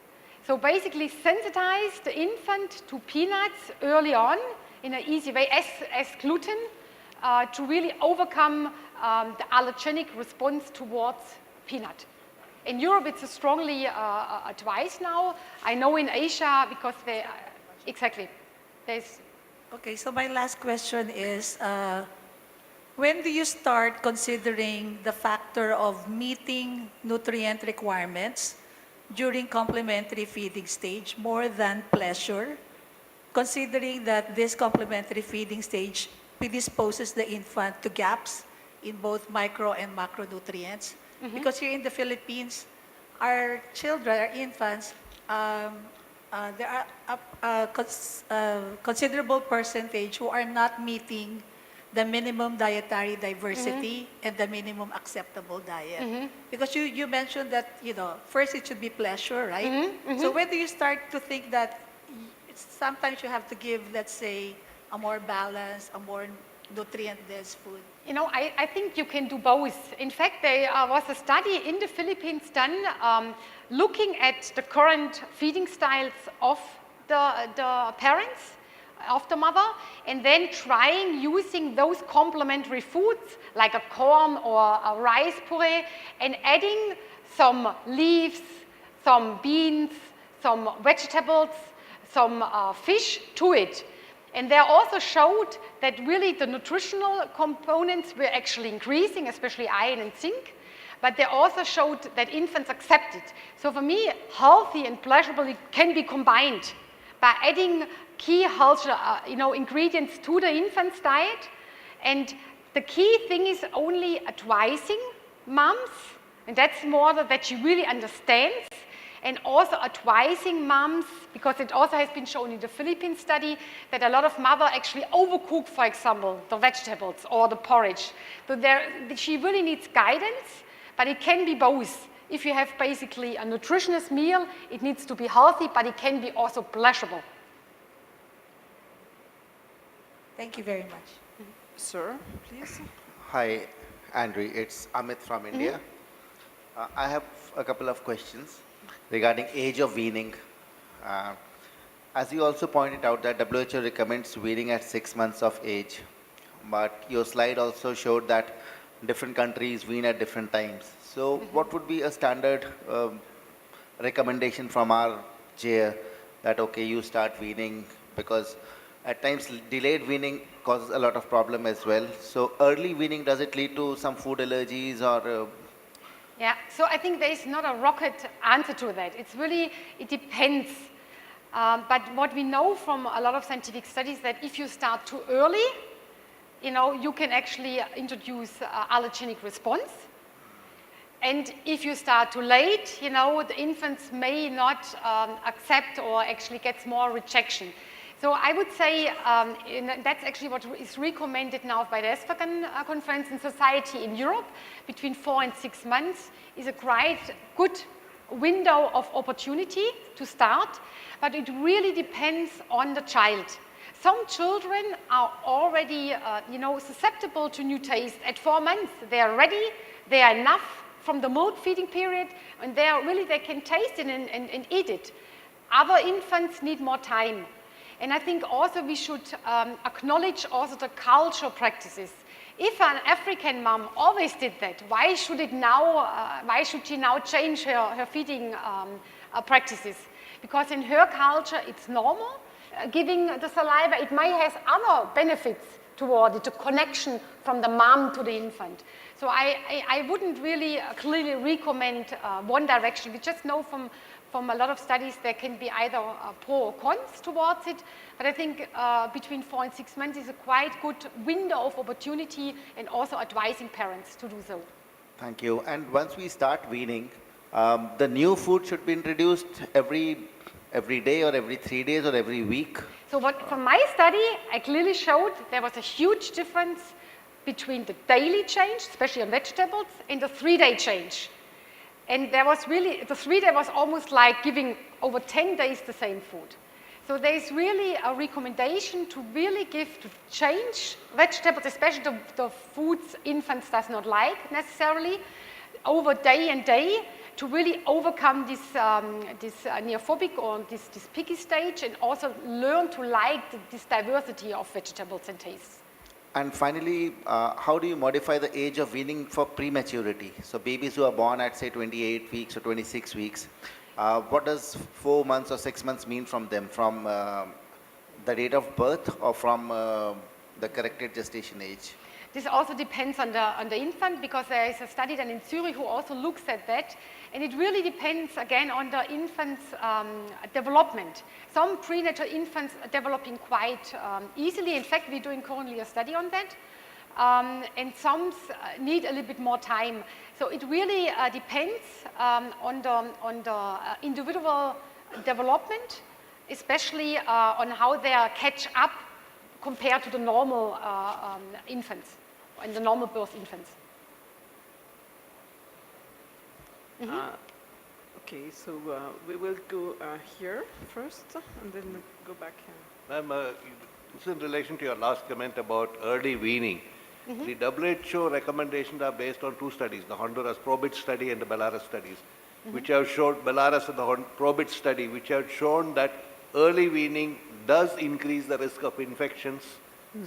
So basically sensitize the infant to peanuts early on in an easy way as gluten to really overcome the allergenic response towards peanut. In Europe, it's strongly advised now. I know in Asia, because there's. Okay, so my last question is, when do you start considering the factor of meeting nutrient requirements during complementary feeding stage more than pleasure, considering that this complementary feeding stage predisposes the infant to gaps in both micro and macronutrients? Because here in the Philippines, our children, our infants, there are a considerable percentage who are not meeting the minimum dietary diversity and the minimum acceptable diet. Because you mentioned that, first it should be pleasure, right? So when do you start to think that sometimes you have to give, let's say, a more balanced, a more nutrient-dense food? I think you can do both. In fact, there was a study in the Philippines done looking at the current feeding styles of the parents, of the mother, and then trying using those complementary foods like a corn or a rice puree, and adding some leaves, some beans, some vegetables, some fish to it. And they also showed that really the nutritional components were actually increasing, especially iron and zinc. But they also showed that infants accept it. So for me, healthy and pleasurable can be combined by adding key health ingredients to the infant's diet. And the key thing is only advising moms, and that's more that she really understands, and also advising moms, because it also has been shown in the Philippine study that a lot of mothers actually overcook, for example, the vegetables or the porridge. So she really needs guidance, but it can be both. If you have basically a nutritious meal, it needs to be healthy, but it can be also pleasurable. Thank you very much. Sir, please. Hi, Andrew. It's Amit from India. I have a couple of questions regarding age of weaning. As you also pointed out that WHO recommends weaning at 6 months of age, but your slide also showed that different countries wean at different times. So what would be a standard recommendation from our chair that, okay, you start weaning, because at times delayed weaning causes a lot of problem as well. So early weaning, does it lead to some food allergies or Yeah, so I think there is not a rocket answer to that. It's really, it depends. But what we know from a lot of scientific studies that if you start too early, you can actually introduce allergenic response. And if you start too late, the infants may not accept or actually gets more rejection. So I would say that's actually what is recommended now by the Esfagan Conference in Society in Europe. Between 4 and 6 months is a quite good window of opportunity to start, but it really depends on the child. Some children are already, susceptible to new taste. At 4 months, they are ready, they are enough from the milk feeding period, and they can taste it and eat it. Other infants need more time. And I think also we should acknowledge also the cultural practices. If an African mom always did that, why should she now change her feeding practices? Because in her culture, it's normal. Giving the saliva, it might have other benefits toward it, the connection from the mom to the infant. So I wouldn't really clearly recommend one direction. We just know from a lot of studies there can be either pro or cons towards it, but I think between 4 and 6 months is a quite good window of opportunity, and also advising parents to do so. Thank you. And once we start weaning, the new food should be introduced every day or every 3 days or every week? So from my study, I clearly showed there was a huge difference between the daily change, especially on vegetables, and the 3-day change. And there was really, the 3-day was almost like giving over 10 days the same food. So there's really a recommendation to really to change vegetables, especially the foods infants does not like necessarily, over day and day, to really overcome this neophobic or this picky stage, and also learn to like this diversity of vegetables and tastes. And finally, how do you modify the age of weaning for prematurity? So babies who are born at say 28 weeks or 26 weeks, what does 4 months or 6 months mean from them? From the date of birth or from the corrected gestation age? This also depends on the infant, because there is a study done in Zurich who also looks at that. And it really depends, again, on the infant's development. Some prenatal infants are developing quite easily. In fact, we're doing currently a study on that. And some need a little bit more time. So it really depends on the individual development, especially on how they catch up compared to the normal infants and the normal birth infants. Okay, so we will go here first, and then go back here. Ma'am, it's in relation to your last comment about early weaning. The WHO recommendations are based on 2 studies, the Honduras Probit study and the Belarus studies, which have shown, Belarus and the Probit study, which have shown that early weaning does increase the risk of infections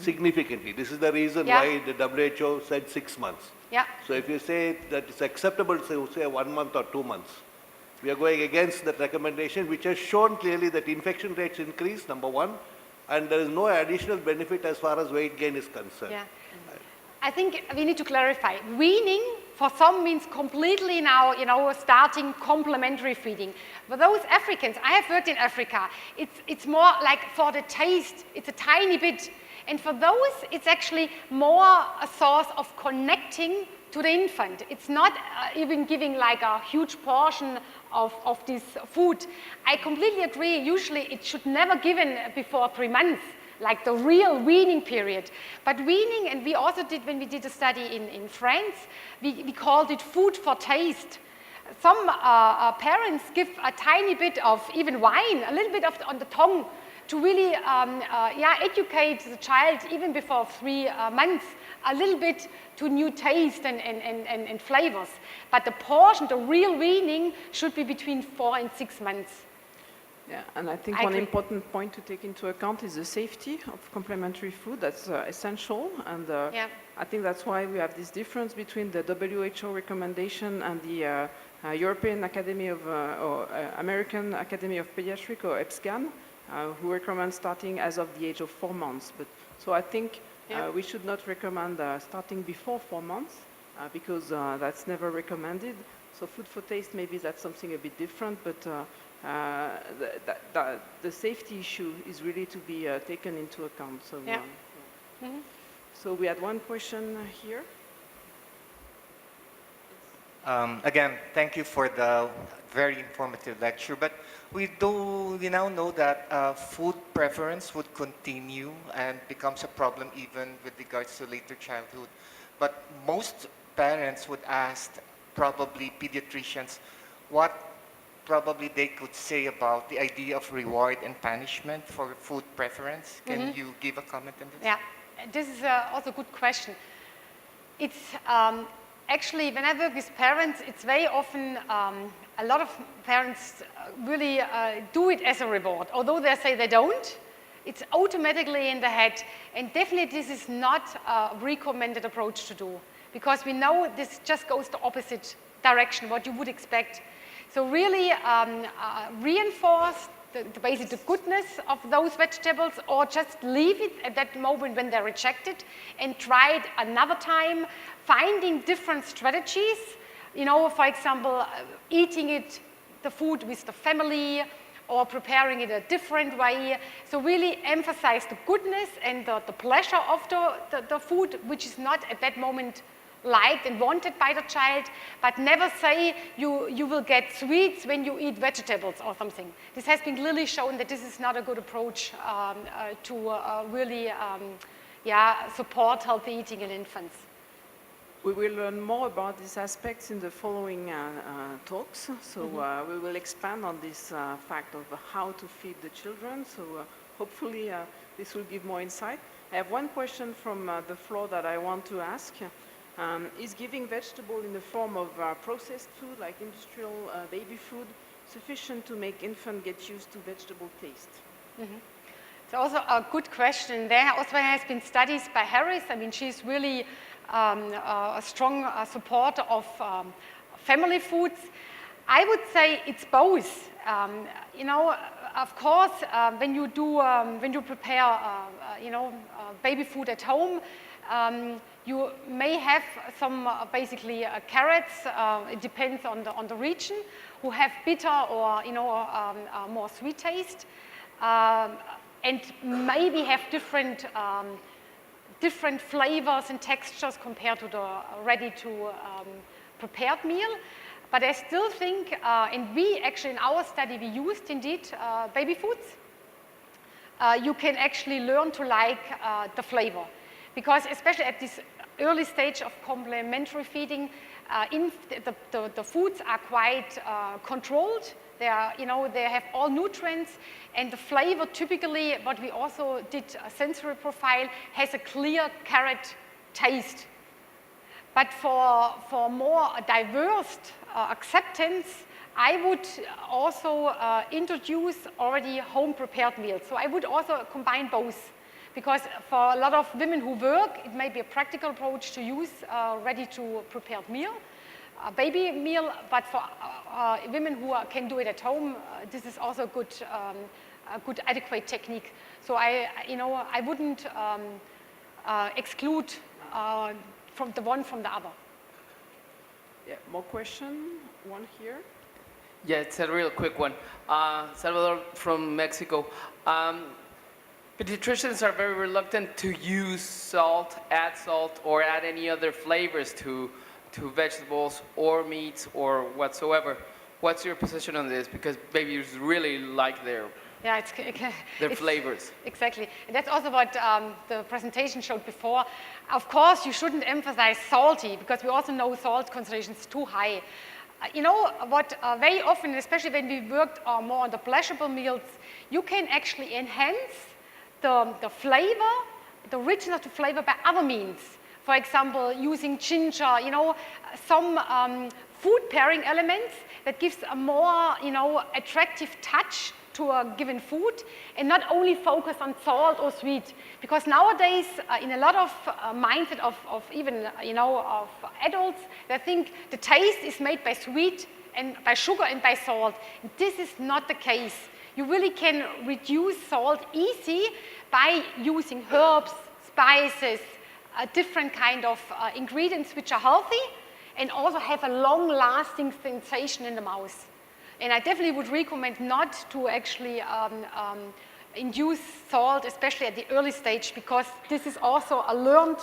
significantly. This is the reason why the WHO said 6 months. Yeah. So if you say that it's acceptable to say 1 month or 2 months, we are going against that recommendation, which has shown clearly that infection rates increase, number one, and there is no additional benefit as far as weight gain is concerned. Yeah. I think we need to clarify. Weaning for some means completely now, starting complementary feeding. For those Africans, I have worked in Africa, it's more like for the taste, it's a tiny bit. And for those, it's actually more a source of connecting to the infant. It's not even giving like a huge portion of this food. I completely agree. Usually it should never given before 3 months, like the real weaning period. But weaning, and we also did, when we did a study in France, we called it food for taste. Some parents give a tiny bit of even wine, a little bit of on the tongue, to really educate the child even before 3 months, a little bit to new taste and flavors. But the portion, the real weaning, should be between 4 and 6 months. Yeah, and I think I one agree. important point to take into account is the safety of complementary food. That's essential, and Yeah. I think that's why we have this difference between the WHO recommendation and the European Academy of, or American Academy of Pediatrics, or EPSCAM, who recommend starting as of the age of 4 months. But so I think Yeah. we should not recommend starting before 4 months because that's never recommended. So food for taste, maybe that's something a bit different, but the safety issue is really to be taken into account. So, Yeah. So we had one question here. Again, thank you for the very informative lecture. But we now know that food preference would continue and becomes a problem even with regards to later childhood. But most parents would ask, probably pediatricians, what probably they could say about the idea of reward and punishment for food preference. Can you give a comment on this? Yeah, this is also a good question. It's actually, when I work with parents, it's very often, a lot of parents really do it as a reward. Although they say they don't, it's automatically in the head. And definitely this is not a recommended approach to do, because we know this just goes the opposite direction, what you would expect. So really reinforce basically the goodness of those vegetables, or just leave it at that moment when they're rejected and try it another time, finding different strategies. For example, eating the food with the family, or preparing it a different way. So really emphasize the goodness and the pleasure of the food, which is not at that moment liked and wanted by the child, but never say you will get sweets when you eat vegetables or something. This has been clearly shown that this is not a good approach to really support healthy eating in infants. We will learn more about these aspects in the following talks. So we will expand on this fact of how to feed the children. So hopefully this will give more insight. I have one question from the floor that I want to ask. Is giving vegetable in the form of processed food, like industrial baby food, sufficient to make infant get used to vegetable taste? It's also a good question. There also has been studies by Harris. I mean, she's really a strong supporter of family foods. I would say it's both. Of course, when you prepare, baby food at home, you may have some basically carrots. It depends on the region, who have bitter or more sweet taste, and maybe have different flavors and textures compared to the ready to prepared meal. But I still think, and we actually in our study we used indeed baby foods. You can actually learn to like the flavor, because especially at this early stage of complementary feeding, the foods are quite controlled. They are, they have all nutrients, and the flavor typically, what we also did a sensory profile, has a clear carrot taste. But for more diverse acceptance, I would also introduce already home prepared meals. So I would also combine both. Because for a lot of women who work, it may be a practical approach to use ready-to-prepared meal, a baby meal, but for women who can do it at home, this is also a good a good adequate technique. So I wouldn't exclude from the one from the other. Yeah, more question? One here. Yeah, it's a real quick one. Salvador from Mexico. Pediatricians are very reluctant to use salt, or add any other flavors to vegetables or meats or whatsoever. What's your position on this? Because babies really like their Yeah, it's flavors. Exactly. And that's also what the presentation showed before. Of course, you shouldn't emphasize salty, because we also know salt concentration is too high. You know what, very often, especially when we worked more on the pleasurable meals, you can actually enhance the flavor, the richness of the flavor by other means. For example, using ginger, some food pairing elements that gives a more, attractive touch to a given food, and not only focus on salt or sweet. Because nowadays, in a lot of mindset of even, of adults, they think the taste is made by sweet and by sugar and by salt. This is not the case. You really can reduce salt easy by using herbs, spices, different kind of ingredients which are healthy and also have a long-lasting sensation in the mouth. And I definitely would recommend not to actually induce salt, especially at the early stage, because this is also a learned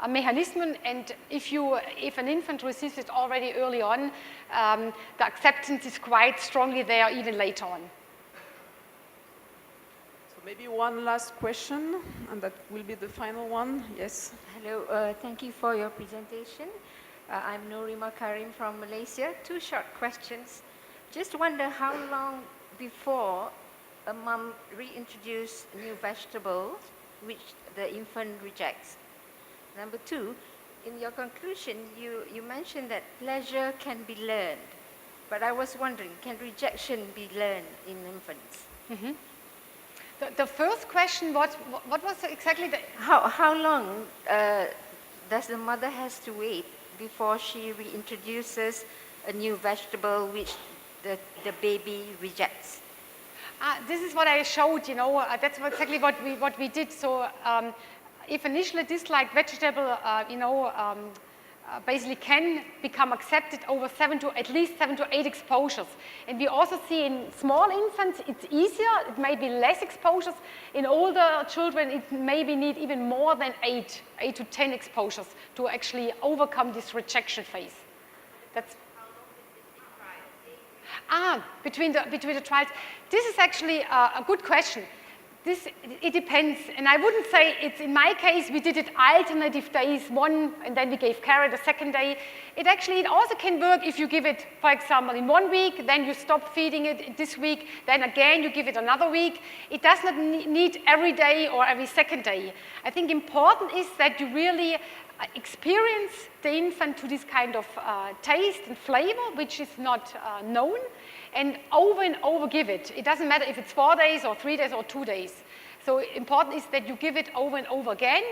mechanism, and if an infant receives it already early on, the acceptance is quite strongly there even later on. So maybe one last question, and that will be the final one. Yes. Hello, thank you for your presentation. I'm Norima Karim from Malaysia. 2 short questions. Just wonder how long before a mom reintroduces new vegetable which the infant rejects. Number 2, in your conclusion, you mentioned that pleasure can be learned. But I was wondering, can rejection be learned in infants? Mm-hmm. The first question, what was exactly the... How long does the mother has to wait before she reintroduces a new vegetable which the baby rejects? This is what I showed, that's exactly what we did. So if initially disliked vegetable, basically can become accepted over at least 7 to 8 exposures. And we also see in small infants, it's easier, it may be less exposures. In older children, it maybe need even more than 8 to 10 exposures to actually overcome this rejection phase. That's between the trials. This is actually a good question. It depends, and I wouldn't say it's, in my case, we did it alternative days, one, and then we gave carrot the second day. It also can work if you give it, for example, in 1 week, then you stop feeding it this week, then again you give it another week. It does not need every day or every second day. I think important is that you really experience the infant to this kind of taste and flavor, which is not known, and over give it. It doesn't matter if it's 4 days or 3 days or 2 days. So important is that you give it over and over again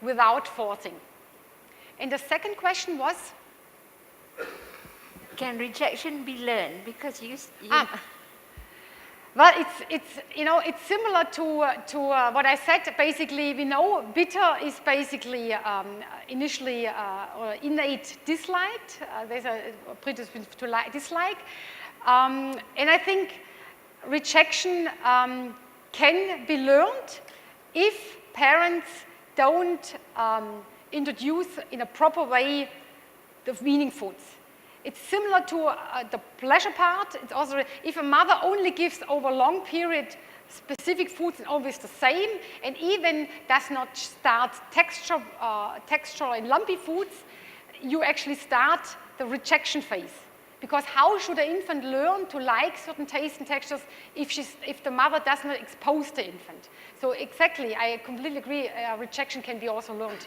without forcing. And the second question was? Can rejection be learned? Because Well, it's similar to what I said. Basically, we know bitter is basically initially or innate dislike. There's a predisposition to dislike, and I think rejection can be learned if parents don't introduce in a proper way the weaning foods. It's similar to the pleasure part. It's also, if a mother only gives over a long period specific foods and always the same, and even does not start textural and lumpy foods, you actually start the rejection phase. Because how should an infant learn to like certain tastes and textures if the mother does not expose the infant? So exactly, I completely agree, rejection can be also learned.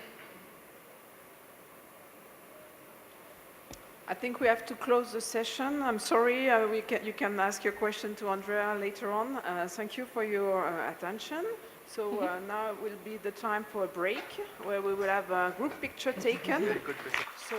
I think we have to close the session. I'm sorry, you can ask your question to Andrea later on. Thank you for your attention. So now will be the time for a break, where we will have a group picture taken. So.